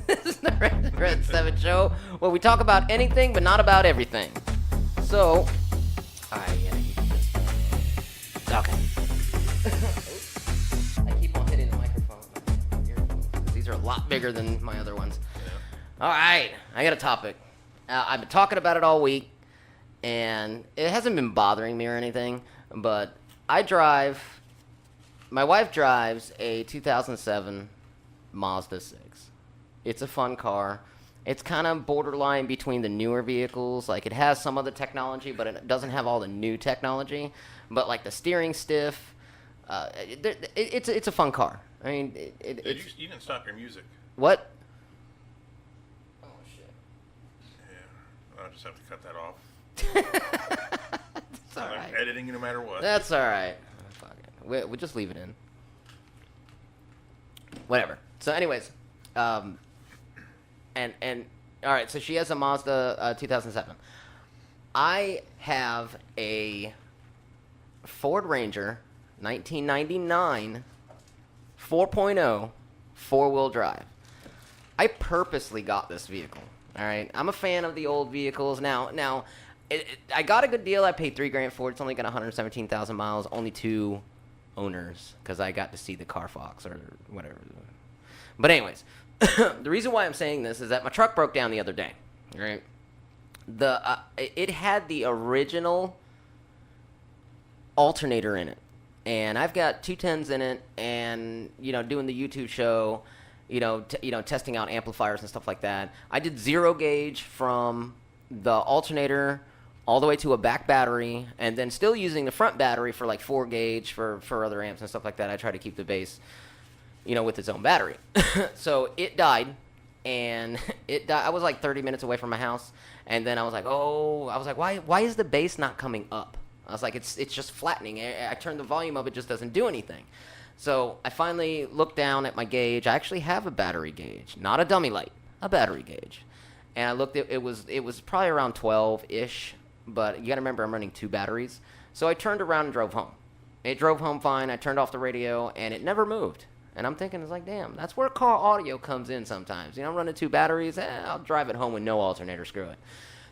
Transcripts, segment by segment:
This is the Red 7 Show, where we talk about anything but not about everything. So, yeah, you can just, okay. I keep on hitting the microphone with my earphones, 'cause these are a lot bigger than my other ones. Yeah. All right, I got a topic. I've been talking about it all week, and it hasn't been bothering me or anything, but my wife drives a 2007 Mazda 6. It's a fun car. It's kind of borderline between the newer vehicles. Like, it has some of the technology, but it doesn't have all the new technology. But, like, the steering stiff, it's a fun car. I mean, you didn't stop your music. What? Oh, shit. Yeah, I'll just have to cut that off. It's all right. Editing no matter what. That's all right. Fuck it. We'll just leave it in. Whatever. So, anyways, and all right. So she has a Mazda 2007. I have a Ford Ranger 1999 4.0 4-wheel drive. I purposely got this vehicle. All right. I'm a fan of the old vehicles. Now, I got a good deal. I paid $3,000 for it. It's only got 117,000 miles. Only 2 owners, because I got to see the Carfax or whatever. But anyways, the reason why I'm saying this is that my truck broke down the other day. Right. It had the original alternator in it, and I've got 210s in it, and doing the YouTube show, testing out amplifiers and stuff like that. I did 0 gauge from the alternator all the way to a back battery, and then still using the front battery for like 4 gauge for other amps and stuff like that. I try to keep the bass, with its own battery. So it died, and I was like 30 minutes away from my house, and then I was like, why is the bass not coming up? I was like, it's just flattening. I turned the volume up, it just doesn't do anything. So I finally looked down at my gauge. I actually have a battery gauge, not a dummy light, a battery gauge. And I looked at it was probably around 12-ish, but you got to remember I'm running 2 batteries. So I turned around and drove home. It drove home fine. I turned off the radio, and it never moved. And I'm thinking, it's like, damn, that's where car audio comes in sometimes. I'm running 2 batteries. I'll drive it home with no alternator. Screw it.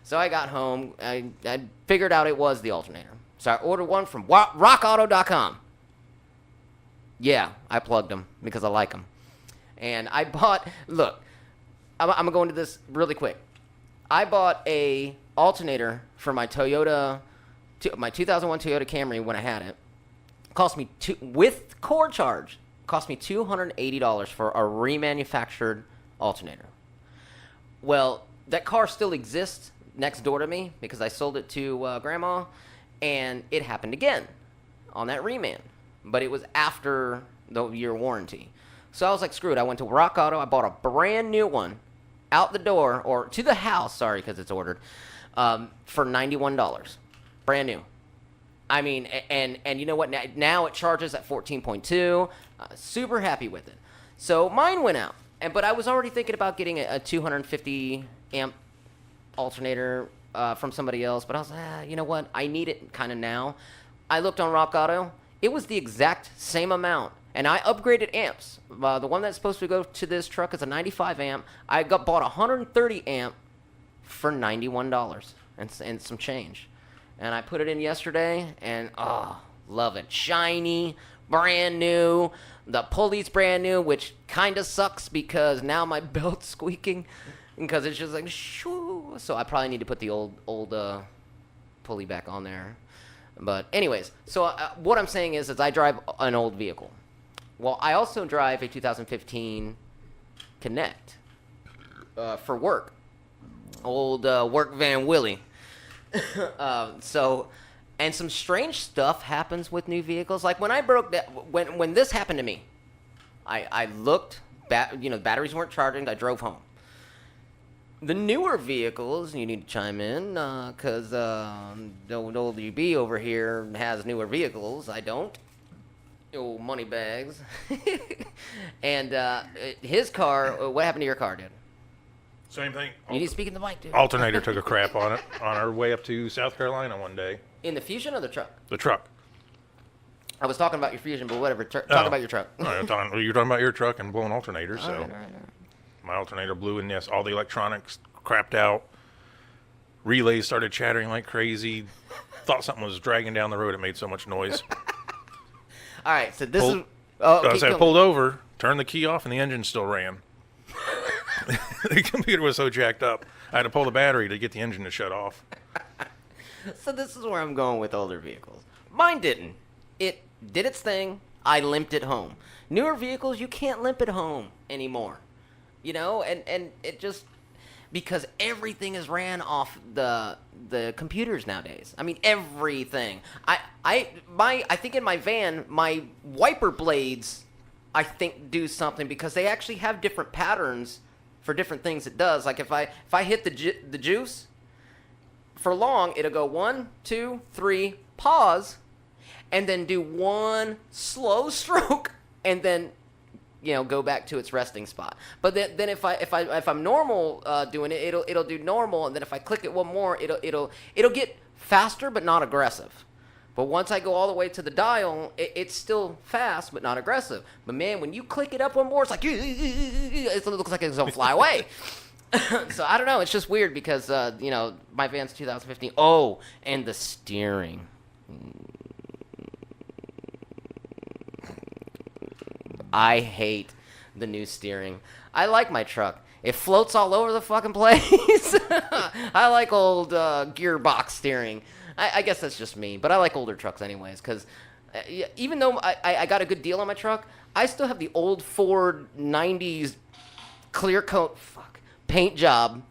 So I got home. I figured out it was the alternator. So I ordered one from rockauto.com. Yeah, I plugged them because I like them. And I bought, look, I'm going to go into this really quick. I bought a alternator for my my 2001 Toyota Camry when I had it. Cost me, with cord charge, cost me $280 for a remanufactured alternator. Well, that car still exists next door to me because I sold it to Grandma, and it happened again on that reman. But it was after the year warranty. So I was like, screw it. I went to Rock Auto. I bought a brand new one out the door, or to the house, sorry, because it's ordered, for $91. Brand new. I mean, and you know what? Now it charges at 14.2. Super happy with it. So mine went out. But I was already thinking about getting a 250 amp alternator from somebody else. But I was like, you know what? I need it kind of now. I looked on Rock Auto. It was the exact same amount. And I upgraded amps. The one that's supposed to go to this truck is a 95 amp. I bought a 130 amp for $91 and some change. And I put it in yesterday, and love it. Shiny, brand new. The pulley's brand new, which kind of sucks because now my belt's squeaking because it's just like shoo. So I probably need to put the old pulley back on there. But anyways, so what I'm saying is I drive an old vehicle. Well, I also drive a 2015 Connect for work. Old work van Willie. And some strange stuff happens with new vehicles. Like when I broke that, when this happened to me, I looked, the batteries weren't charging. I drove home. The newer vehicles, you need to chime in, because the old UB over here has newer vehicles. I don't. Oh, money bags. And his car, what happened to your car, dude? Same thing. You need to speak in the mic, dude. Alternator took a crap on it on our way up to South Carolina one day. In the Fusion or the truck? The truck. I was talking about your Fusion, but whatever. Talk about your truck. No, you're talking about your truck and blowing alternators. So All right. My alternator blew, and yes, all the electronics crapped out. Relays started chattering like crazy. Thought something was dragging down the road. It made so much noise. All right, so this Pulled- is. Oh, I keep said, going. pulled over, turned the key off, and the engine still ran. The computer was so jacked up, I had to pull the battery to get the engine to shut off. So this is where I'm going with older vehicles. Mine didn't. It did its thing. I limped it home. Newer vehicles, you can't limp it home anymore. You know, and it just because everything is ran off the computers nowadays. I mean, everything. I think in my van, my wiper blades, I think do something because they actually have different patterns for different things it does. Like if I hit the juice for long, it'll go 1, 2, 3, pause, and then do one slow stroke, and then go back to its resting spot. But then if I'm normal doing it, it'll do normal, and then if I click it one more, it'll get faster but not aggressive. But once I go all the way to the dial, it's still fast but not aggressive. But man, when you click it up one more, it's like it looks like it's gonna fly away. So I don't know. It's just weird because my van's 2015. Oh, and the steering. I hate the new steering. I like my truck. It floats all over the fucking place. I like old gearbox steering. I guess that's just me, but I like older trucks anyways, because even though I got a good deal on my truck, I still have the old Ford 90s clear coat paint job,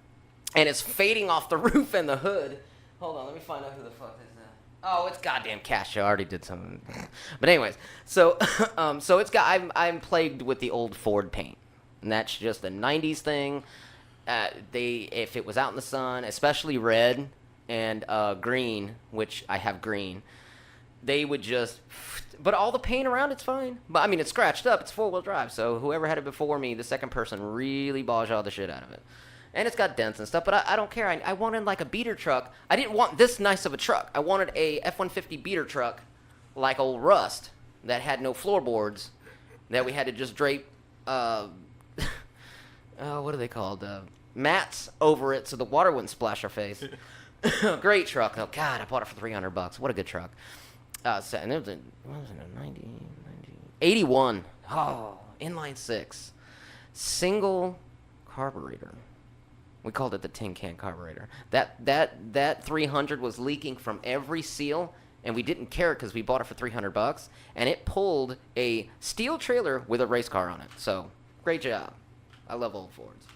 and it's fading off the roof and the hood. Hold on, let me find out who the fuck is that. Oh, it's goddamn Cash. I already did something. But anyways, so I'm plagued with the old Ford paint, and that's just a 90s thing. If it was out in the sun, especially red and green, which I have green, they would just, but all the paint around it's fine. But I mean, it's scratched up. It's 4-wheel drive, so whoever had it before me, the second person really ballsawed the shit out of it. And it's got dents and stuff, but I don't care. I wanted like a beater truck. I didn't want this nice of a truck. I wanted a F-150 beater truck like old Rust that had no floorboards, that we had to just drape, what are they called? Mats over it so the water wouldn't splash our face. Great truck. Oh, God, I bought it for $300. What a good truck. And it was a 81. Oh, inline 6. Single carburetor. We called it the tin can carburetor. That 300 was leaking from every seal, and we didn't care because we bought it for $300, and it pulled a steel trailer with a race car on it. So, great job. I love old Fords.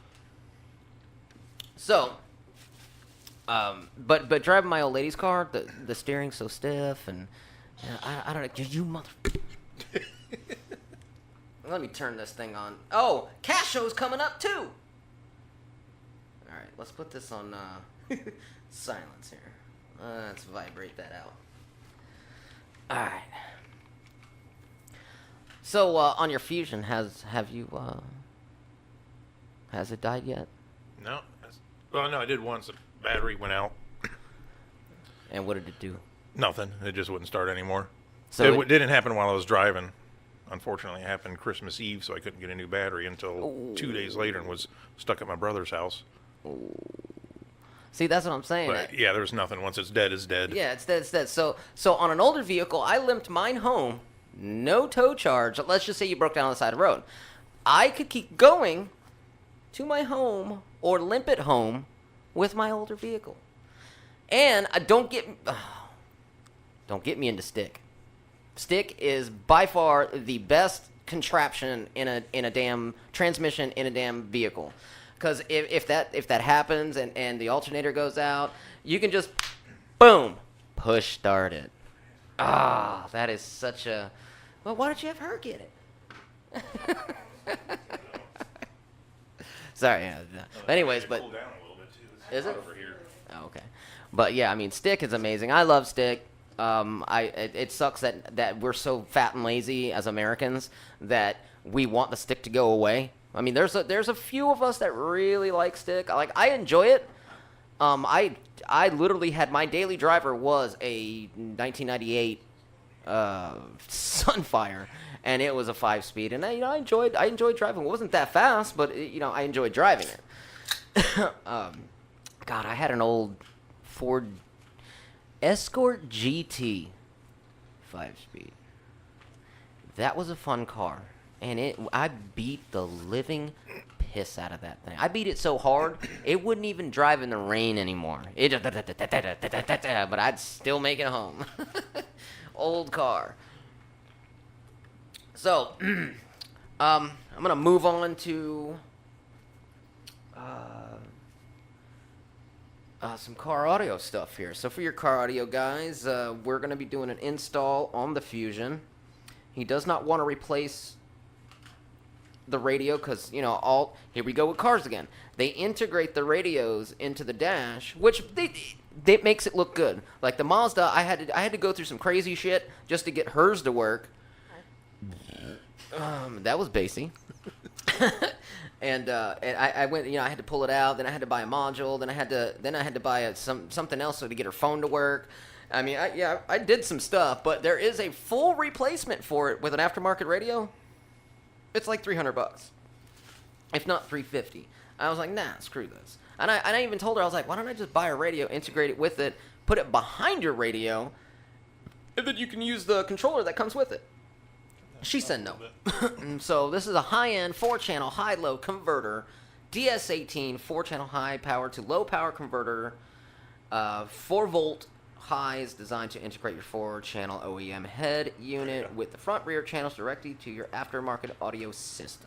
So, but driving my old lady's car, the steering's so stiff, and I don't know. You mother. Let me turn this thing on. Oh, Cash Show's coming up too. All right, let's put this on silence here. Let's vibrate that out. All right. So on your Fusion, has it died yet? No. Well, no, I did once. The battery went out. And what did it do? Nothing. It just wouldn't start anymore. So it didn't happen while I was driving. Unfortunately, it happened Christmas Eve, so I couldn't get a new battery until 2 days later, and was stuck at my brother's house. See, that's what I'm saying. But yeah, there's nothing. Once it's dead, it's dead. Yeah, it's dead. It's dead. So on an older vehicle, I limped mine home, no tow charge. Let's just say you broke down on the side of the road. I could keep going to my home or limp it home with my older vehicle. And don't get me into stick. Stick is by far the best contraption in a damn transmission in a damn vehicle. Because if that happens and the alternator goes out, you can just, boom, push start it. Ah, that is such a... Well, why don't you have her get it? Sorry. Yeah. Anyways, but... Cool down a little bit too. Is it? Over here. Oh, okay. But yeah, I mean, stick is amazing. I love stick. It sucks that we're so fat and lazy as Americans that we want the stick to go away. I mean, there's a few of us that really like stick. Like, I enjoy it. I literally had my daily driver was a 1998 Sunfire, and it was a 5-speed, and I enjoyed driving. It wasn't that fast, but I enjoyed driving it. God, I had an old Ford Escort GT 5-speed. That was a fun car, and I beat the living piss out of that thing. I beat it so hard it wouldn't even drive in the rain anymore. It just but I'd still make it home. Old car. So, I'm gonna move on to some car audio stuff here. So for your car audio guys, we're gonna be doing an install on the Fusion. He does not want to replace the radio because here we go with cars again. They integrate the radios into the dash, which they makes it look good. Like the Mazda, I had to go through some crazy shit just to get hers to work. That was bassy. and I went, I had to pull it out. Then I had to buy a module. Then I had to buy something else to get her phone to work. I mean, I did some stuff, but there is a full replacement for it with an aftermarket radio. It's like $300, if not $350. I was like, nah, screw this. And I even told her, I was like, why don't I just buy a radio, integrate it with it, put it behind your radio, and then you can use the controller that comes with it. She said no. So this is a high-end 4-channel high-low converter, DS18 4-channel high power to low power converter, 4-volt highs designed to integrate your 4-channel OEM head unit with the front rear channels directly to your aftermarket audio system.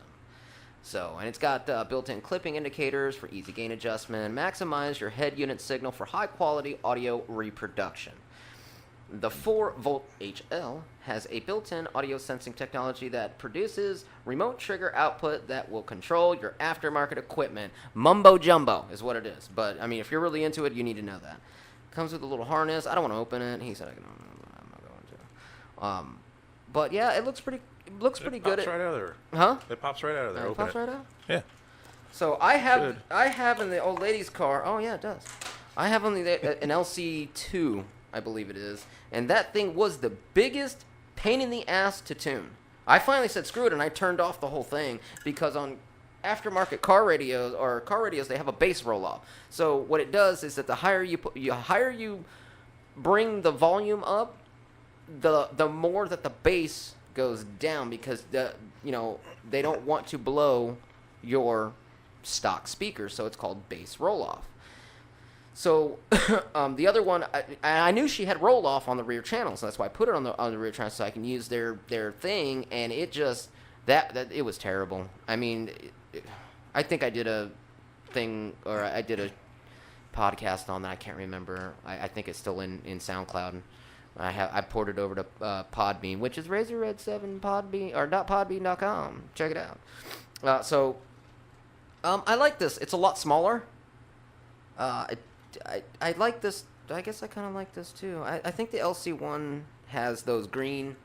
So, and it's got built-in clipping indicators for easy gain adjustment, maximize your head unit signal for high-quality audio reproduction. The 4-volt HL has a built-in audio sensing technology that produces remote trigger output that will control your aftermarket equipment. Mumbo jumbo is what it is. But, I mean, if you're really into it, you need to know that. Comes with a little harness. I don't want to open it. He said I'm not going to. But yeah, it looks pretty good. It pops right out of there. Huh? It pops right out of there. It pops right out? Yeah. So I have in the old lady's car. Oh yeah, it does. I have on an LC2, I believe it is, and that thing was the biggest pain in the ass to tune. I finally said screw it, and I turned off the whole thing because on aftermarket car radios, they have a bass roll off. So what it does is that the higher you bring the volume up, the more that the bass goes down because they don't want to blow your stock speakers, so it's called bass roll off. So the other one, I knew she had roll off on the rear channel, so that's why I put it on the rear channel so I can use their thing, and it just that it was terrible. I mean, I think I did a thing, or I did a podcast on that. I can't remember. I think it's still in SoundCloud. I ported over to Podbean, which is Razor Red 7 Podbean or .podbean.com. Check it out. So I like this. It's a lot smaller. I like this. I guess I kind of like this too. I think the LC1 has those green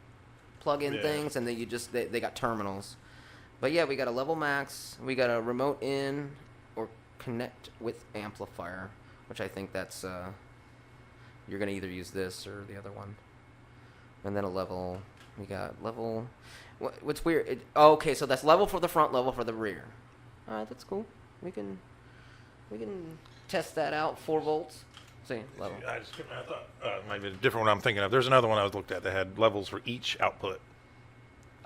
plug-in things, and then they got terminals. But yeah, we got a level max. We got a remote in or connect with amplifier, which I think that's you're gonna either use this or the other one. And then a level. We got level. What's weird? Okay, so that's level for the front, level for the rear. All right, that's cool. We can test that out. 4 volts. See, level. I thought it might be a different one I'm thinking of. There's another one I was looked at that had levels for each output.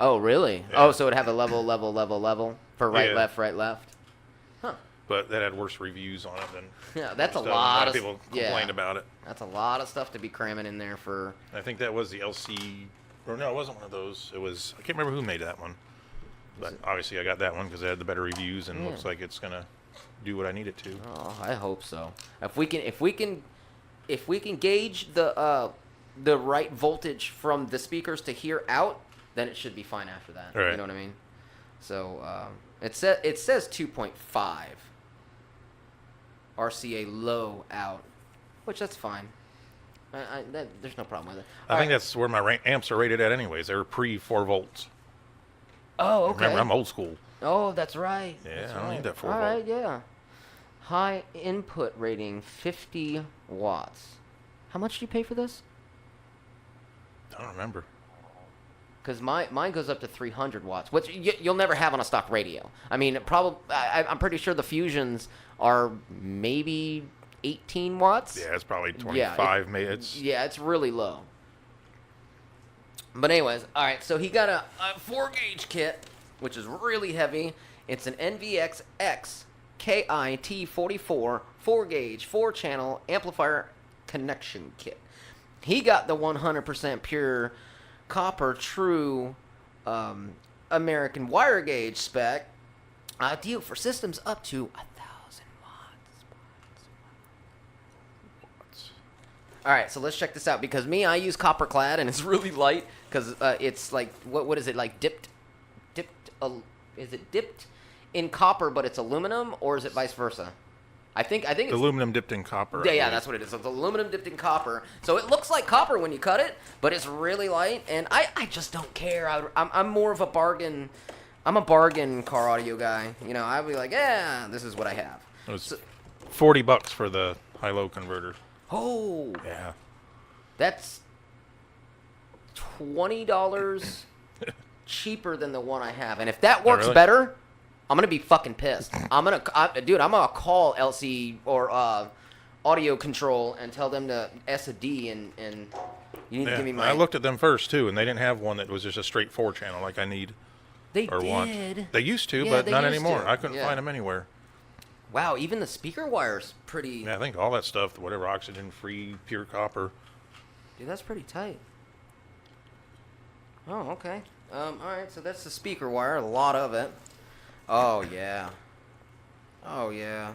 Oh, really? Yeah. Oh, so it'd have a level for right, left, right, left. Huh. But that had worse reviews on it than. Yeah, that's a stuff. lot of people complained about it. That's a lot of stuff to be cramming in there for. I think that was the LC, or no, it wasn't one of those. It was, I can't remember who made that one. But obviously I got that one because it had the better reviews and looks like it's gonna do what I need it to. Oh, I hope so. If we can gauge the right voltage from the speakers to here out, then it should be fine after that. Right. You know what I mean? So it says 2.5 RCA low out, which that's fine. There's no problem with it. I think that's where my amps are rated at anyways. They're pre 4 volts. Oh, okay. Remember, I'm old school. Oh, that's right. Yeah, that's I don't right. need that 4 All volt. right, yeah. High input rating, 50 watts. How much do you pay for this? I don't remember. Because mine goes up to 300 watts, which you'll never have on a stock radio. I mean, I'm pretty sure the Fusions are maybe 18 watts. Yeah, it's probably 25. Yeah, it's really low. But anyways, all right, so he got a 4-gauge kit, which is really heavy. It's an NVX-X KIT44 4-gauge, 4-channel amplifier connection kit. He got the 100% pure copper true American wire gauge spec, ideal for systems up to 1,000 watts. All right, so let's check this out, because I use copper clad, and it's really light, because it's like, what is it, like dipped, is it dipped in copper, but it's aluminum, or is it vice versa? I think it's aluminum dipped in copper. Yeah, that's what it is. It's aluminum dipped in copper. So it looks like copper when you cut it, but it's really light, and I just don't care. I'm more of a bargain. I'm a bargain car audio guy. You know, I'd be like, yeah, this is what I have. It was $40 for the high-low converter. Oh. Yeah. That's $20 cheaper than the one I have. And if that works better, I'm going to be fucking pissed. I'm going to call LC or Audio Control and tell them to S a D, and you need to give me my... I looked at them first, too, and they didn't have one that was just a straight 4-channel like I need. They or did. Want. They used to, Yeah, but they not used anymore. to. I couldn't Yeah. find them anywhere. Wow, even the speaker wire's pretty... Yeah, I think all that stuff, whatever, oxygen-free, pure copper. Dude, that's pretty tight. Oh, okay. All right, so that's the speaker wire, a lot of it. Oh, yeah. Oh, yeah.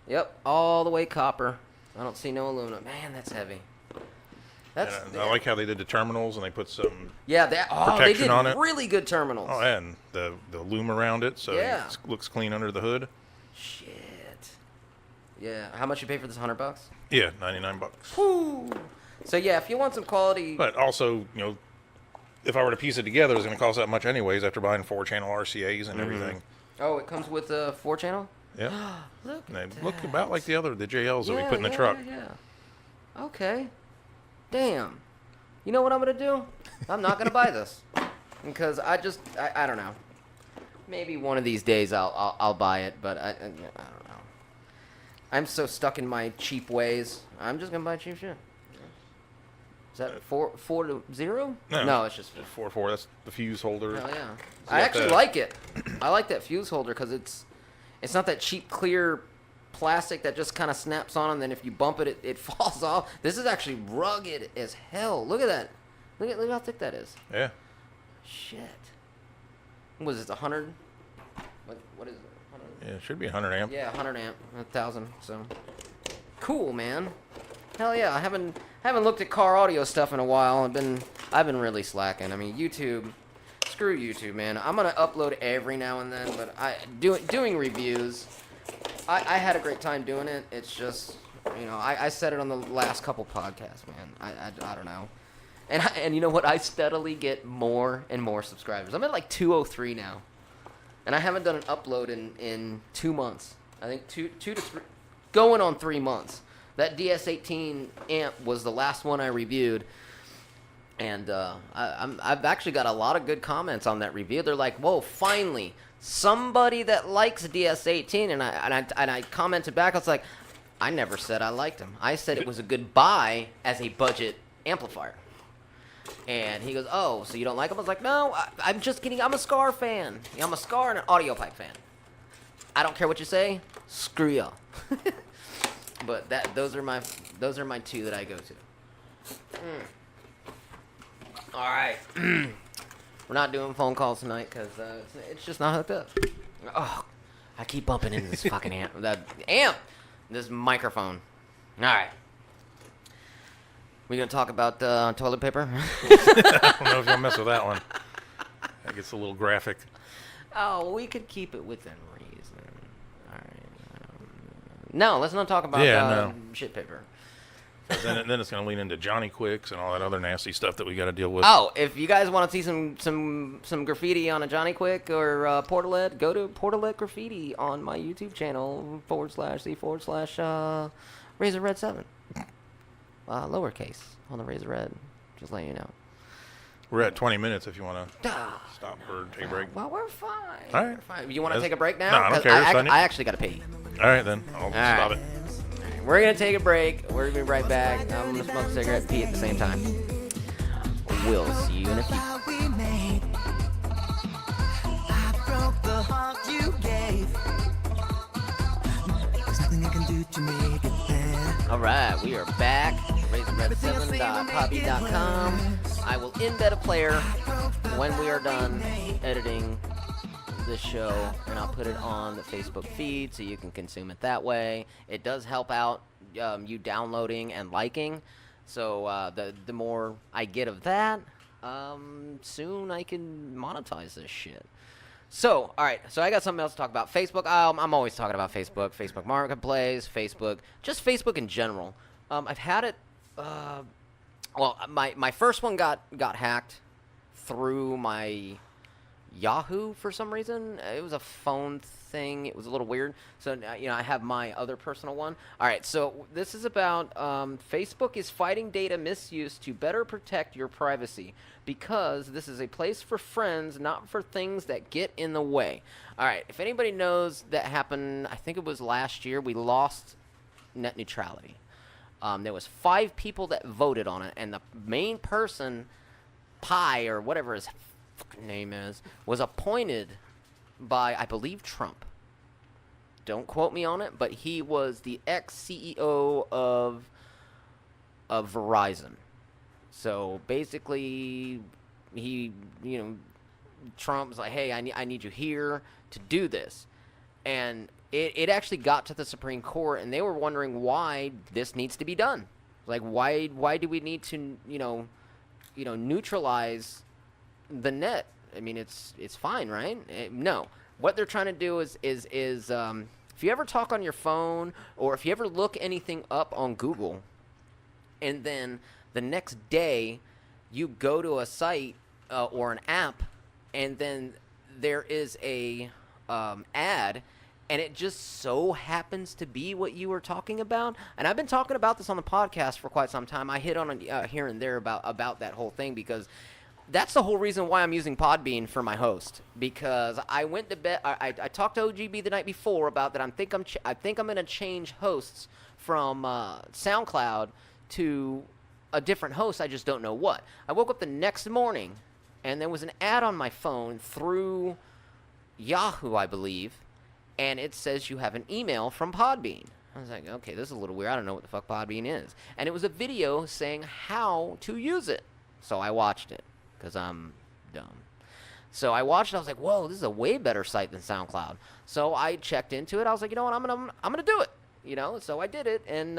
Yep, all the way copper. I don't see no aluminum. Man, that's heavy. That's... I like how they did the terminals, and they put some Yeah, they protection did on it. really good terminals. Oh, and the loom around it, so Yeah. it looks clean under the hood. Shit. Yeah, how much you pay for this? $100? Yeah, $99. Woo! So yeah, if you want some quality... But also, you know, if I were to piece it together, it's going to cost that much anyways after buying 4-channel RCAs and everything. Oh, it comes with a 4-channel? Yeah. Look And at they that. look about like the JLs that we put in the truck. Yeah. Okay. Damn. You know what I'm going to do? I'm not going to buy this. Because I don't know. Maybe one of these days I'll buy it, but I don't know. I'm so stuck in my cheap ways. I'm just going to buy cheap shit. Is that 4 to 0? No, it's just 4-4. That's the fuse holder. hell yeah. So I you actually got like it. I like that fuse holder because it's not that cheap clear plastic that just kind of snaps on, and then if you bump it, it falls off. This is actually rugged as hell. Look at that. Look how thick that is. Yeah. Shit. What is it? 100? What is it? 100? Yeah, it should be 100 amp. Yeah, 100 amp, 1,000. So cool, man. Hell yeah. I haven't looked at car audio stuff in a while. I've been really slacking. I mean, YouTube. Screw YouTube, man. I'm gonna upload every now and then, but doing reviews. I had a great time doing it. It's just, you know, I said it on the last couple podcasts, man. I don't know. And you know what? I steadily get more and more subscribers. I'm at like 203 now. And I haven't done an upload in 2 months. I think two to 3, going on 3 months. That DS18 amp was the last one I reviewed. And I've actually got a lot of good comments on that review. They're like, whoa, finally, somebody that likes DS18. And I commented back, I was like, I never said I liked him. I said it was a good buy as a budget amplifier. And he goes, oh, so you don't like him? I was like, no, I'm just kidding. I'm a Scar fan. I'm a Scar and an Audiopipe fan. I don't care what you say. Screw y'all. But those are my two that I go to. All right. We're not doing phone calls tonight because it's just not hooked up. Oh, I keep bumping into this fucking amp. This microphone. All right. We gonna talk about toilet paper? I don't know if you'll mess with that one. That gets a little graphic. Oh, we could keep it within reason. All right. No, let's not talk about shit paper. Then it's going to lean into Johnny Quicks and all that other nasty stuff that we got to deal with. Oh, if you guys want to see some graffiti on a Johnny Quick or Portalet, go to Portalet Graffiti on my YouTube channel /C/Razor Red 7. Lowercase on the Razor Red. Just letting you know. We're at 20 minutes if you want to Ah. stop or take a break. Well, we're fine. All right. We're fine. You want to That's- take a break now? No, I don't 'Cause care, Sonny. I actually got to pee. All right, then. I'll stop right. it. We're going to take a break. We're going to be right back. I'm going to smoke a cigarette and pee at the same time. We'll see you in a few. We made. I broke the heart you gave. There's nothing you can do to make it better. All right, we are back. RaisinRed7.poppy.com. I will embed a player when we are done editing this show, and I'll put it on the Facebook feed so you can consume it that way. It does help out you downloading and liking. So the more I get of that, soon I can monetize this shit. So, all right. So I got something else to talk about. Facebook. I'm always talking about Facebook. Facebook Marketplace. Facebook. Just Facebook in general. I've had it. Well, my first one got hacked through my Yahoo for some reason. It was a phone thing. It was a little weird. So, I have my other personal one. All right, so this is about Facebook is fighting data misuse to better protect your privacy because this is a place for friends, not for things that get in the way. All right, if anybody knows, that happened, I think it was last year, we lost net neutrality. There was 5 people that voted on it, and the main person, Pi, or whatever his fucking name is, was appointed by, I believe, Trump. Don't quote me on it, but he was the ex-CEO of Verizon. So basically, Trump's like, hey, I need you here to do this. And it actually got to the Supreme Court, and they were wondering why this needs to be done. Like, why do we need to, neutralize the net? I mean, it's fine, right? No. What they're trying to do is if you ever talk on your phone or if you ever look anything up on Google, and then the next day you go to a site or an app, and then there is a ad, and it just so happens to be what you were talking about. And I've been talking about this on the podcast for quite some time. I hit on it here and there about that whole thing because that's the whole reason why I'm using Podbean for my host. Because I went to bed. I talked to OGB the night before about that. I think I'm going to change hosts from SoundCloud to a different host. I just don't know what. I woke up the next morning, and there was an ad on my phone through Yahoo, I believe, and it says you have an email from Podbean. I was like, okay, this is a little weird. I don't know what the fuck Podbean is. And it was a video saying how to use it. So I watched it because I'm dumb. So I watched it. I was like, whoa, this is a way better site than SoundCloud. So I checked into it. I was like, you know what, I'm gonna do it. So I did it, and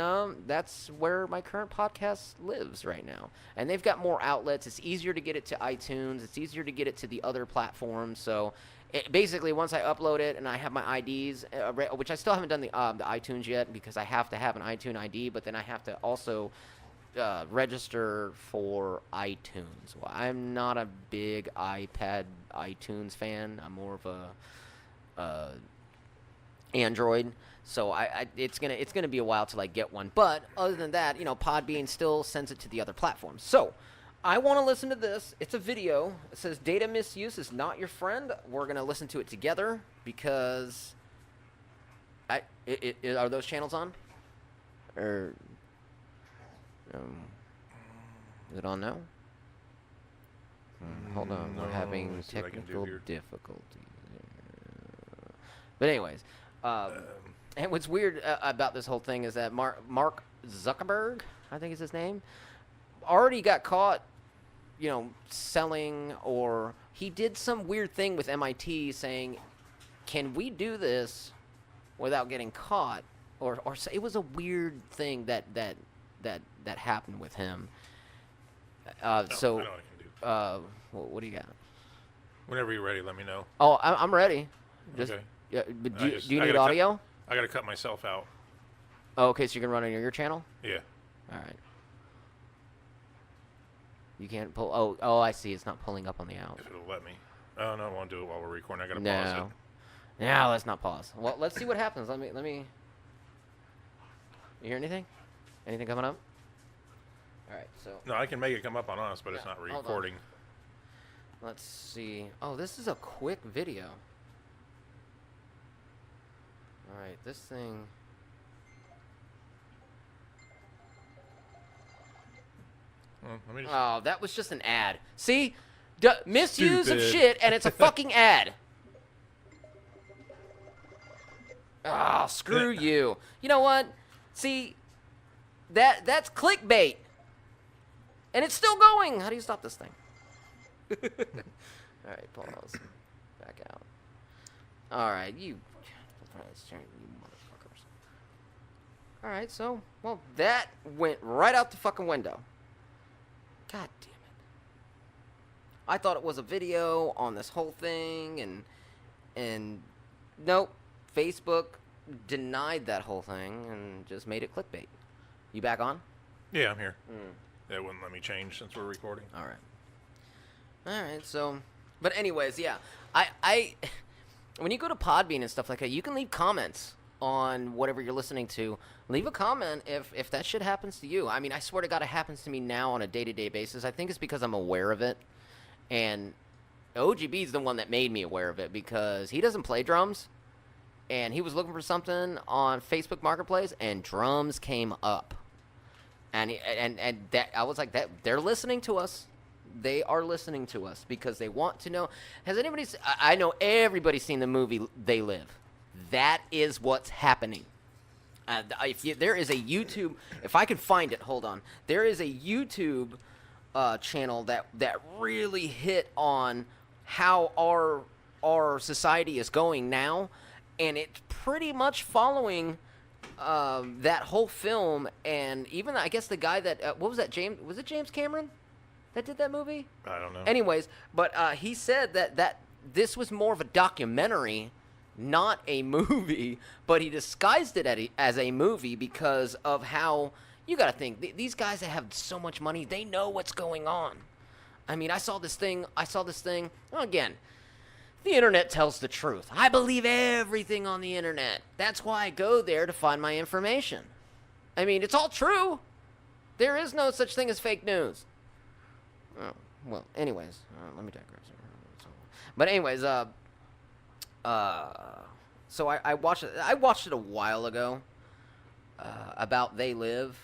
that's where my current podcast lives right now. And they've got more outlets. It's easier to get it to iTunes. It's easier to get it to the other platforms. So basically, once I upload it and I have my IDs, which I still haven't done the iTunes yet because I have to have an iTunes ID, but then I have to also register for iTunes. Well, I'm not a big iPad iTunes fan. I'm more of a Android. So it's gonna be a while till I get one. But other than that, Podbean still sends it to the other platforms. So I want to listen to this. It's a video. It says data misuse is not your friend. We're gonna listen to it together because are those channels on? Or is it on now? Hold on, we're having let's see what I can do technical here. difficulties. But anyways. And what's weird about this whole thing is that Mark Zuckerberg, I think is his name, already got caught, selling, or he did some weird thing with MIT saying, can we do this without getting caught? Or it was a weird thing that happened with him. I know what I can do. What do you got? Whenever you're ready, let me know. Oh, I'm ready. Just, Okay. Yeah, but I do just- you I need gotta audio? I gotta cut myself out. Oh, okay, so you can run on your channel? Yeah. All right. You can't pull. Oh, I see. It's not pulling up on the out. If it'll let me. Oh no, I won't do it while we're recording. I gotta pause it. No, let's not pause. Well, let's see what happens. Let me. You hear anything? Anything coming up? All right, so No, I can make it come up on us, but it's Yeah, not hold on. recording. let's see. Oh, this is a quick video. All right, this thing. Well, let me just. Oh, that was just an ad. See? Misuse of Stupid. shit, and it's a fucking ad. Oh, screw you. You know what? See, that's clickbait. And it's still going. How do you stop this thing? All right, pause. Back out. All right, you motherfuckers. All right, so, well, that went right out the fucking window. God damn it. I thought it was a video on this whole thing, and nope, Facebook denied that whole thing and just made it clickbait. You back on? Yeah, I'm here. It wouldn't let me change since we're recording. All right, so, but anyways, yeah, I when you go to Podbean and stuff like that, you can leave comments on whatever you're listening to. Leave a comment if that shit happens to you. I mean, I swear to God, it happens to me now on a day-to-day basis. I think it's because I'm aware of it. And OGB is the one that made me aware of it because he doesn't play drums. And he was looking for something on Facebook Marketplace, and drums came up. And that I was like, that they're listening to us. They are listening to us because they want to know. Has anybody? I know everybody's seen the movie They Live. That is what's happening. There is a YouTube. If I can find it, hold on. There is a YouTube channel that really hit on how our society is going now, and it's pretty much following that whole film. And even I guess the guy that what was that, James? Was it James Cameron that did that movie? I don't know. Anyways, but he said that this was more of a documentary, not a movie, but he disguised it as a movie because of how, you got to think, these guys that have so much money, they know what's going on. I mean, I saw this thing, well, again, the internet tells the truth. I believe everything on the internet. That's why I go there to find my information. I mean, it's all true. There is no such thing as fake news. Oh, well, anyways, let me digress. But anyways, so I watched it. I watched it a while ago. About They Live,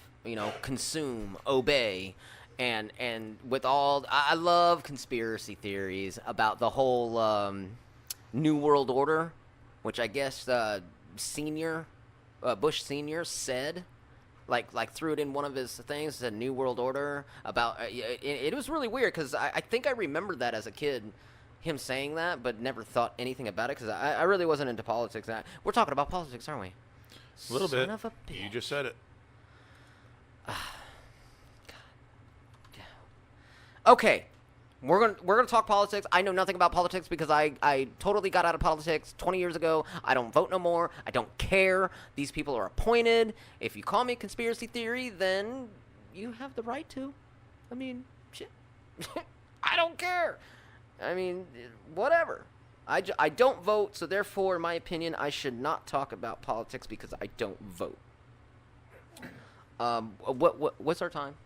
consume, obey, and with all, I love conspiracy theories about the whole New World Order, which I guess Bush Senior said. Like threw it in one of his things, the New World Order, about it was really weird because I think I remembered that as a kid, him saying that, but never thought anything about it because I really wasn't into politics. We're talking about politics, aren't we? A little bit. Son of a bitch. You just said it. Okay, we're gonna talk politics. I know nothing about politics because I totally got out of politics 20 years ago. I don't vote no more. I don't care. These people are appointed. If you call me a conspiracy theory, then you have the right to. I mean, shit. I don't care. I mean, whatever. I don't vote, so therefore, in my opinion, I should not talk about politics because I don't vote. What's our time?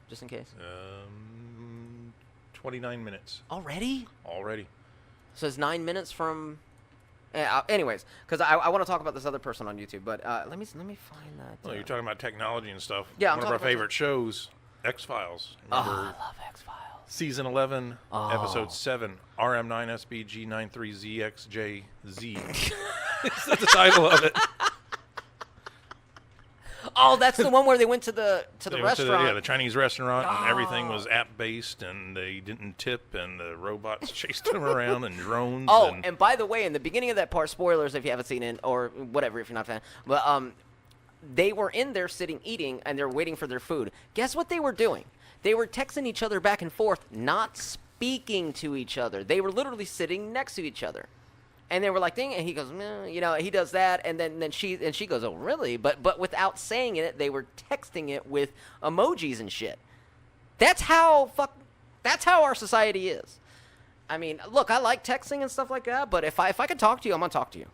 Just in case. 29 minutes Already? already. So it's 9 minutes from. Anyways, because I want to talk about this other person on YouTube, but let me find that. Well, you're talking about technology and stuff. Yeah, I'm one of our talking about favorite shows, X-Files. Oh, Remember I love X-Files. season 11, Oh. episode 7, RM9SBG93ZXJZ. That's the title of it. Oh, that's the one where they went to the They went restaurant. to the Chinese restaurant, and everything was app-based, and they didn't tip, and the robots chased them around, and drones. Oh, and and by the way, in the beginning of that part, spoilers if you haven't seen it, or whatever if you're not a fan, but they were in there sitting eating, and they're waiting for their food. Guess what they were doing? They were texting each other back and forth, not speaking to each other. They were literally sitting next to each other. And they were like, ding, and he goes, he does that, and then she goes, oh, really? But without saying it, they were texting it with emojis and shit. That's how our society is. I mean, look, I like texting and stuff like that, but if I can talk to you, I'm gonna talk to you.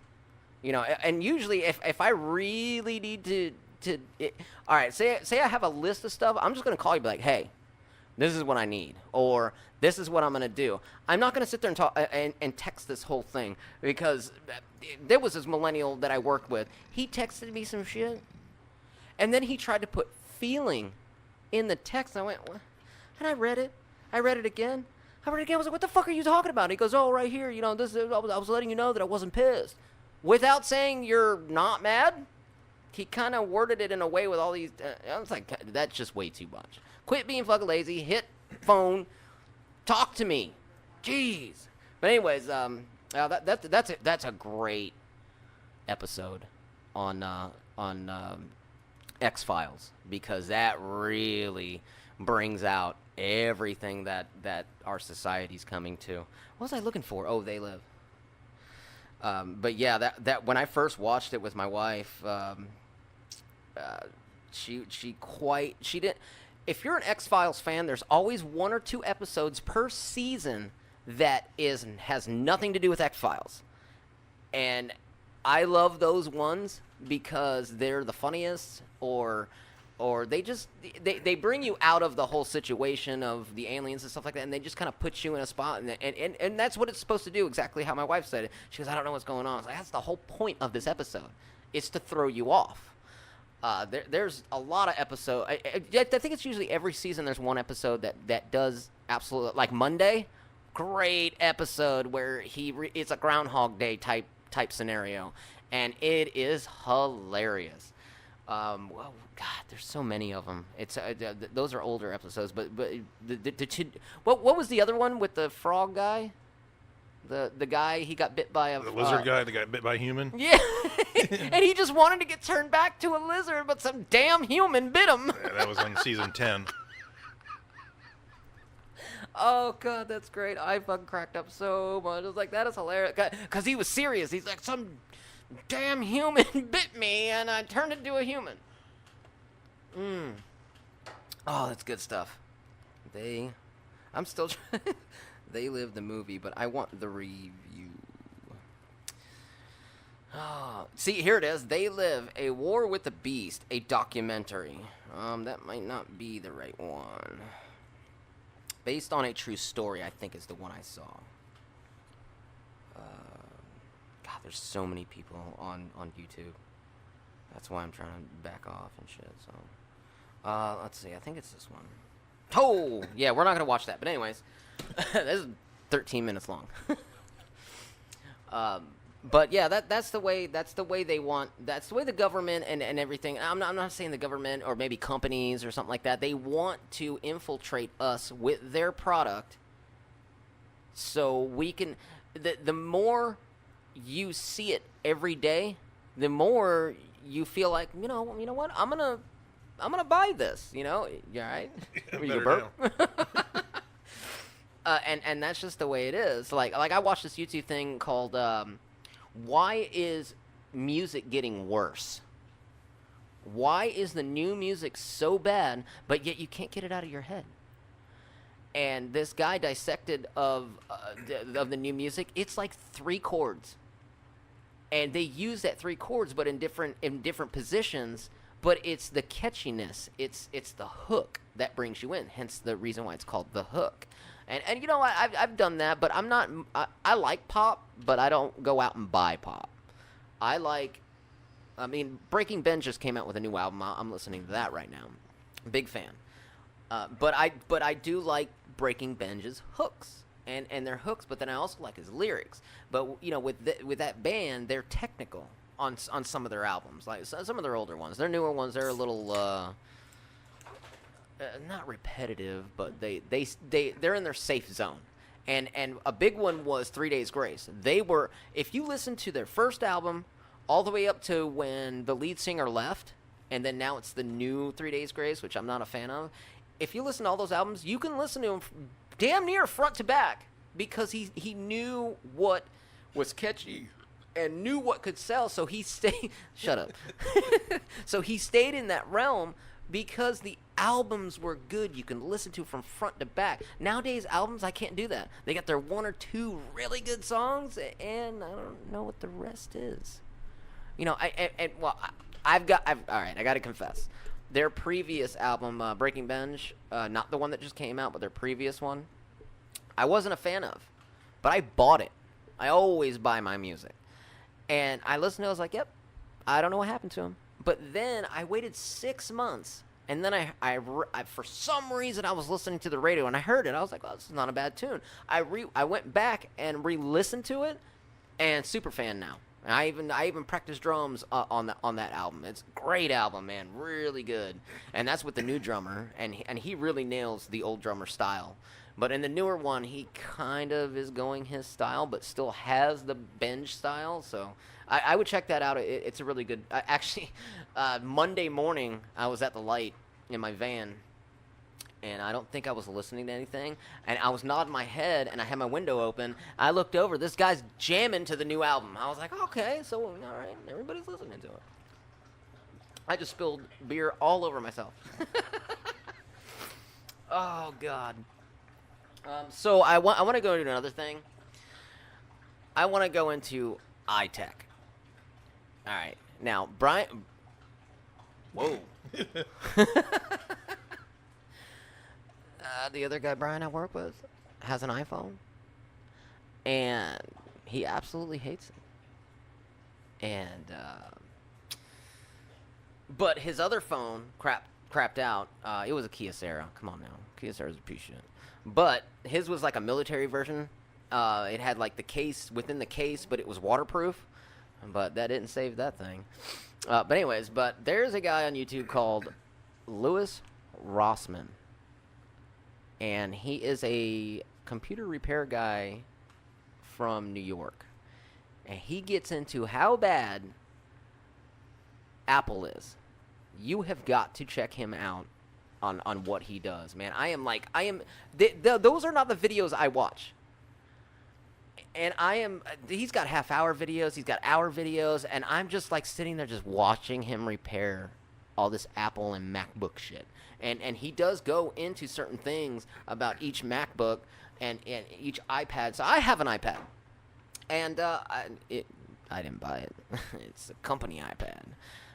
And usually if I really need all right, say I have a list of stuff. I'm just gonna call you, and be like, hey, this is what I need, or this is what I'm gonna do. I'm not gonna sit there and talk and text this whole thing, because there was this millennial that I worked with. He texted me some shit, and then he tried to put feeling in the text. And I went, what? And I read it. I read it again. I was like, what the fuck are you talking about? And he goes, oh, right here, this is, I was letting you know that I wasn't pissed. Without saying you're not mad, he kind of worded it in a way with all these, I was like, that's just way too much. Quit being fucking lazy, hit phone, talk to me. Jeez. But anyways, that's a great episode on X-Files, because that really brings out everything that our society's coming to. What was I looking for? Oh, They Live. But yeah, that when I first watched it with my wife, she didn't. If you're an X-Files fan, there's always 1 or 2 episodes per season that has nothing to do with X-Files, and I love those ones because they're the funniest, or they just they bring you out of the whole situation of the aliens and stuff like that, and they just kind of put you in a spot, and that's what it's supposed to do. Exactly how my wife said it. She goes, I don't know what's going on. I was like, that's the whole point of this episode. It's to throw you off. There's a lot of episodes. I think it's usually every season there's one episode that does absolutely, like Monday, great episode where it's a Groundhog Day type scenario, and it is hilarious. Well, God, there's so many of them. It's those are older episodes, but what was the other one with the frog guy? The guy, he got bit by the lizard guy that got bit by a human. Yeah, and he just wanted to get turned back to a lizard, but some damn human bit him. Yeah, that was on season 10. Oh, God, that's great. I fucking cracked up so much. I was like, that is hilarious. Because he was serious. He's like, some damn human bit me, and I turned into a human. Oh, that's good stuff. I'm still trying. They Live the movie, but I want the review. Oh, see, here it is. They Live, A War with the Beast, a documentary. That might not be the right one. Based on a true story, I think is the one I saw. God, there's so many people on YouTube. That's why I'm trying to back off and shit. So, let's see. I think it's this one. Oh, yeah, we're not gonna watch that. But anyways, this is 13 minutes long. But yeah, that's the way they want. That's the way the government and everything. I'm not saying the government or maybe companies or something like that. They want to infiltrate us with their product, so we can. The more you see it every day, the more you feel like, you know what, I'm gonna buy this. You know, you all right? Were you burp? And that's just the way it is. Like I watched this YouTube thing called why is music getting worse? Why is the new music so bad, but yet you can't get it out of your head? And this guy dissected of the new music. It's like 3 chords, and they use that 3 chords, but in different positions. But it's the catchiness. It's the hook that brings you in. Hence the reason why it's called the hook. And you know, I've done that, but I'm not. I like pop, but I don't go out and buy pop. I mean, Breaking Benj just came out with a new album. I'm listening to that right now. Big fan. But I do like Breaking Benj's hooks and their hooks. But then I also like his lyrics. But you know, with that band, they're technical on some of their albums. Like some of their older ones, their newer ones, they're a little. Not repetitive, but they're in their safe zone, and a big one was 3 Days Grace. They were, if you listen to their first album all the way up to when the lead singer left, and then now it's the new 3 Days Grace, which I'm not a fan of. If you listen to all those albums, you can listen to them damn near front to back, because he knew what was catchy and knew what could sell, so he stayed. Shut up. So he stayed in that realm. Because the albums were good, you can listen to from front to back. Nowadays, albums, I can't do that. They got their 1 or 2 really good songs, and I don't know what the rest is. You know, All right, I got to confess. Their previous album, Breaking Bench, not the one that just came out, but their previous one, I wasn't a fan of. But I bought it. I always buy my music. And I listened to it, I was like, yep, I don't know what happened to him. But then I waited 6 months. And then I for some reason, I was listening to the radio, and I heard it. I was like, well, this is not a bad tune. I went back and re-listened to it, and super fan now. And I even practiced drums on that album. It's a great album, man, really good. And that's with the new drummer, and he really nails the old drummer style. But in the newer one, he kind of is going his style, but still has the Benj style. So I would check that out. It's a really good. Actually, Monday morning I was at the light in my van, and I don't think I was listening to anything, and I was nodding my head, and I had my window open. I looked over. This guy's jamming to the new album. I was like, okay, so all right, everybody's listening to it. I just spilled beer all over myself. Oh God. So I want to go into another thing. I want to go into iTech. All right, now Brian. Whoa. The other guy Brian I work with has an iPhone, and he absolutely hates it. And but his other phone crapped out. It was a Kyocera. Come on now, Kyocera's a piece of shit. But his was like a military version. It had like the case within the case, but it was waterproof. But that didn't save that thing. But anyways, there's a guy on YouTube called Louis Rossmann. And he is a computer repair guy from New York. And he gets into how bad Apple is. You have got to check him out on what he does, man. Those are not the videos I watch. And he's got half-hour videos, he's got hour videos, and I'm just like sitting there just watching him repair all this Apple and MacBook shit. And he does go into certain things about each MacBook and each iPad. So I have an iPad. And I didn't buy it. It's a company iPad.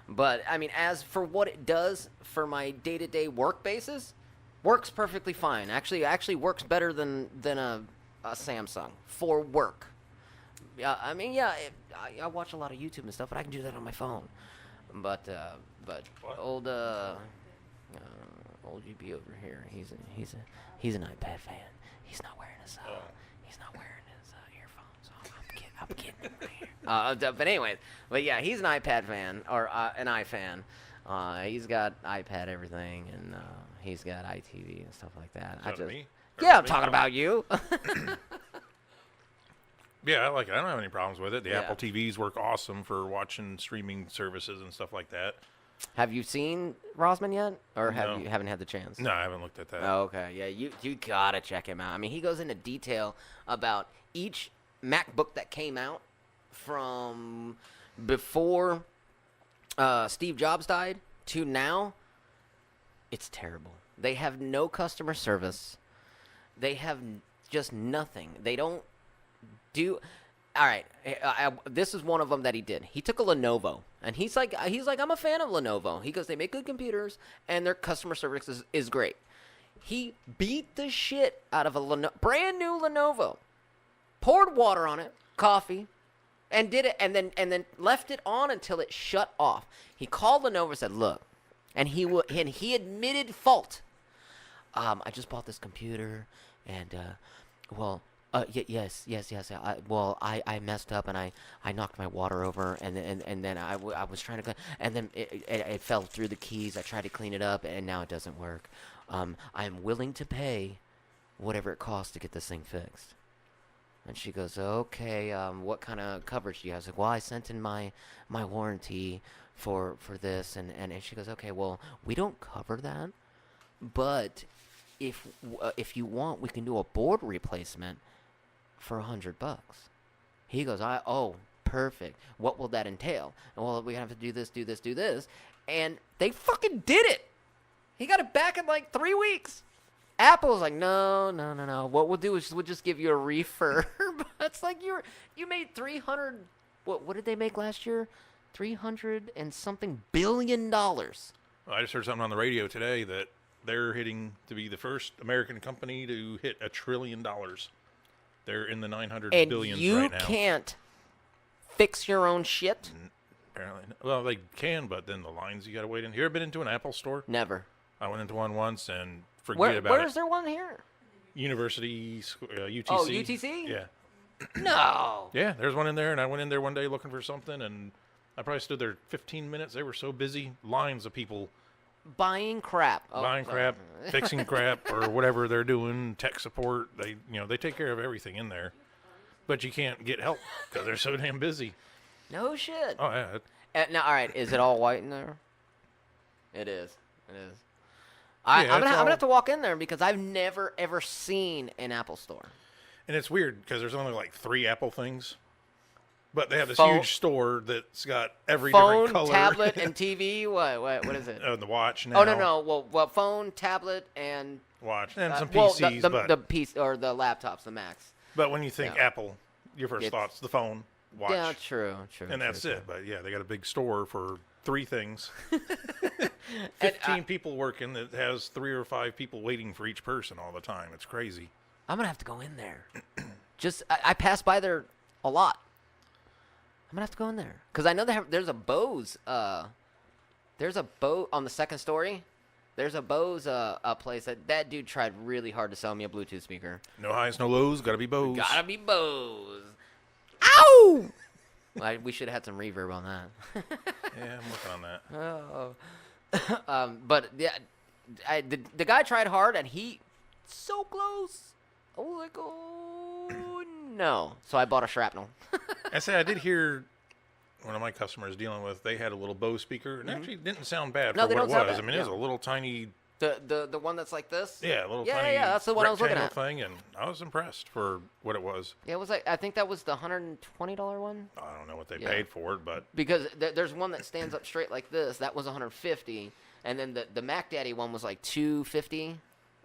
But, I mean, as for what it does for my day-to-day work basis, works perfectly fine. Actually works better than a Samsung for work. I mean, yeah, I watch a lot of YouTube and stuff, but I can do that on my phone. But old GB over here, he's an iPad fan. He's not wearing his earphones. So I'm kidding over here. But anyways, yeah, he's an iPad fan or an iFan. He's got iPad everything, and he's got iTV and stuff like that. Me? Yeah, I'm talking about you. Yeah, I like it. I don't have any problems with it. The Yeah. Apple TVs work awesome for watching streaming services and stuff like that. Have you seen Rossmann yet, or No. you haven't had the chance? No, I haven't looked at that. Oh, okay. Yeah, you gotta check him out. I mean, he goes into detail about each MacBook that came out from before Steve Jobs died to now. It's terrible. They have no customer service. They have just nothing. They don't do. All right, this is one of them that he did. He took a Lenovo, and he's like, I'm a fan of Lenovo. He goes, they make good computers, and their customer service is great. He beat the shit out of a brand new Lenovo, poured water on it, coffee, and did it, and then left it on until it shut off. He called Lenovo and said, look, and he admitted fault. I just bought this computer, and yes. I messed up, and I knocked my water over, and then I was trying to, and then it fell through the keys. I tried to clean it up, and now it doesn't work. I'm willing to pay whatever it costs to get this thing fixed. And she goes, okay, what kind of coverage do you have? I was like, well, I sent in my warranty for this, and she goes, okay, well, we don't cover that, but if you want, we can do a board replacement for $100. He goes, perfect. What will that entail? Well, we have to do this, and they fucking did it. He got it back in like 3 weeks. Apple's like, no. What we'll do is we'll just give you a refurb. It's like you made 300. What did they make last year? $300 and something billion. I just heard something on the radio today that they're hitting to be the first American company to hit $1 trillion. They're in the 900 And billions you right now. can't fix your own shit? Apparently, well, they can, but then the lines you got to wait in. You ever been into an Apple store? Never. I went into one once and forget Where, about where's it. there one here? University, UTC. Oh, UTC? Yeah. No. Yeah, there's one in there, and I went in there one day looking for something, and I probably stood there 15 minutes. They were so busy, lines of people Buying crap. Oh, buying sorry. crap, fixing crap, or whatever they're doing, tech support. They, they take care of everything in there, but you can't get help because they're so damn busy. No shit. Oh yeah, Now, all right, is it all white in there? It is. It is. Yeah, I'm it's gonna all- have to walk in there because I've never ever seen an Apple store. and it's weird because there's only like 3 Apple things, but they have this Phone- huge store that's got every Phone, different color. tablet, and TV. What is it? The watch now. Oh no. Well, phone, tablet, and Watch and some well, PCs, the piece or the laptops, the Macs. but when you think Yeah. Apple, your first It's- thought's the phone, watch, Yeah, true. and that's true. it. But yeah, they got a big store for 3 things. And, 15 people working that has 3 or 5 people waiting for each person all the time. It's crazy. I'm gonna have to go in there. I pass by there a lot. I'm gonna have to go in there because I know there's a Bose. There's a Bose on the second story. There's a Bose place that dude tried really hard to sell me a Bluetooth speaker. No highs, no lows. Gotta be Bose. Gotta be Bose. Ow! We should have had some reverb on that. Yeah, I'm working on that. But yeah, the guy tried hard and he so close. I was like, oh no! So I bought a shrapnel. I say I did hear one of my customers dealing with. They had a little Bose speaker, and actually didn't sound bad No, for they what don't it sound was. bad, I mean, it was yeah. a little tiny, The one that's like this. yeah, a little Yeah, tiny. yeah, that's the one I was looking rectangle at. thing, and I was impressed for what it was. Yeah, it was like I think that was the $120 one I don't know what they Yeah. paid for it, but because there's one that stands up straight like this. That was 150, and then the Mac Daddy one was like 250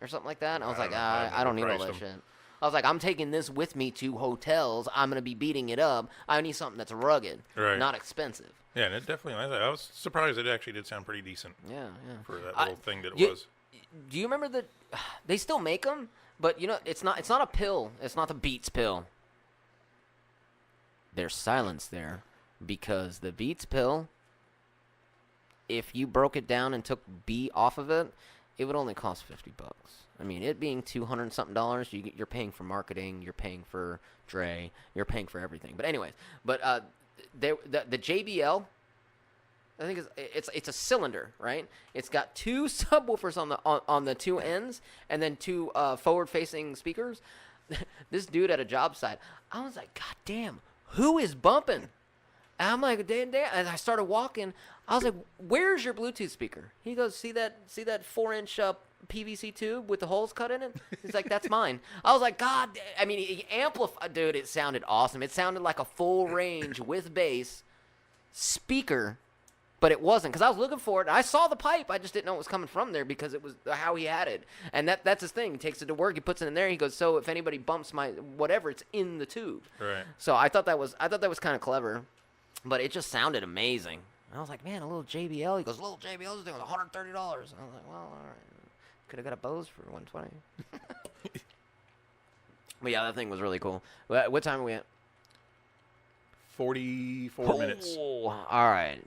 or something like that. And I was I like, don't know. I've I don't need never all that priced shit. I was like, I'm taking this with me to hotels. I'm gonna be beating it up. I need something that's rugged, Right. not expensive. yeah, and it definitely. I was surprised it actually did sound pretty decent Yeah, yeah. for that I- little thing that it you- was. Do you remember the? They still make them, but it's not a pill. It's not the Beats pill. There's silence there because the Beats pill, if you broke it down and took B off of it, it would only cost $50. I mean, it being $200 and something, you're paying for marketing, you're paying for Dre, you're paying for everything. But anyways, the JBL. I think it's a cylinder, right? It's got 2 subwoofers on the 2 ends, and then 2 forward-facing speakers. This dude at a job site, I was like, God damn, who is bumping? And I'm like, damn, and I started walking. I was like, where's your Bluetooth speaker? He goes, see that 4-inch PVC tube with the holes cut in it? He's like, that's mine. I was like, God, I mean, he amplified, dude. It sounded awesome. It sounded like a full range with bass speaker. But it wasn't, because I was looking for it. I saw the pipe. I just didn't know it was coming from there because it was how he had it. And that's his thing. He takes it to work. He puts it in there. He goes, so if anybody bumps my whatever, it's in the tube. Right. So I thought that was kind of clever. But it just sounded amazing. And I was like, man, a little JBL. He goes, little JBL, this thing was $130. And I was like, well, all right. Could have got a Bose for $120. But yeah, that thing was really cool. What time are we at? 44 minutes. Oh, all right.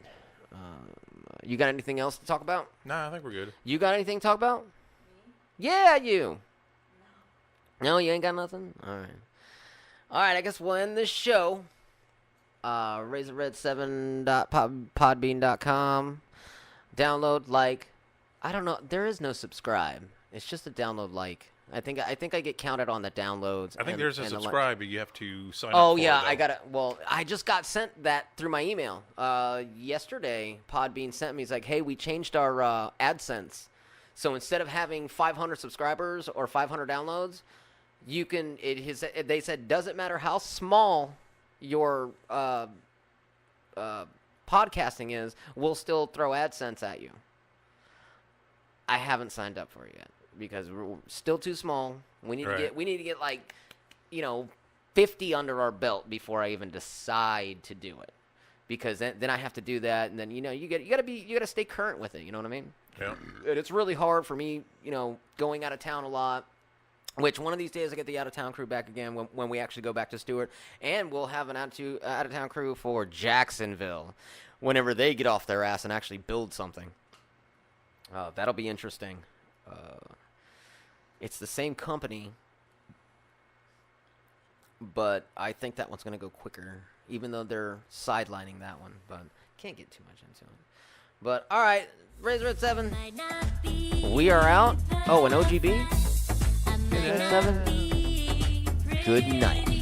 You got anything else to talk about? Nah, I think we're good. You got anything to talk about? Yeah, you. No, you ain't got nothing? All right. All right, I guess we'll end this show. RazorRed7.podbean.com. Download, like. I don't know. There is no subscribe. It's just a download, like. I think I get counted on the downloads. I think there's a and the li- subscribe, but you have to sign up. Oh for yeah, it, I though. got it. Well, I just got sent that through my email. Yesterday, Podbean sent me. He's like, "Hey, we changed our AdSense, so instead of having 500 subscribers or 500 downloads, you can." They said, doesn't matter how small your podcasting is, we'll still throw AdSense at you. I haven't signed up for it yet because we're still too small. We need Right. to get like, 50 under our belt before I even decide to do it. because then I have to do that, and then you gotta stay current with it. You know what I mean? Yeah. And it's really hard for me, going out of town a lot. Which one of these days I get the out of town crew back again when we actually go back to Stewart, and we'll have an out of town crew for Jacksonville whenever they get off their ass and actually build something. That'll be interesting. It's the same company, but I think that one's going to go quicker, even though they're sidelining that one. But can't get too much into it. But all right, Razor at 7. We are out. Oh, and OGB. 7. Good night.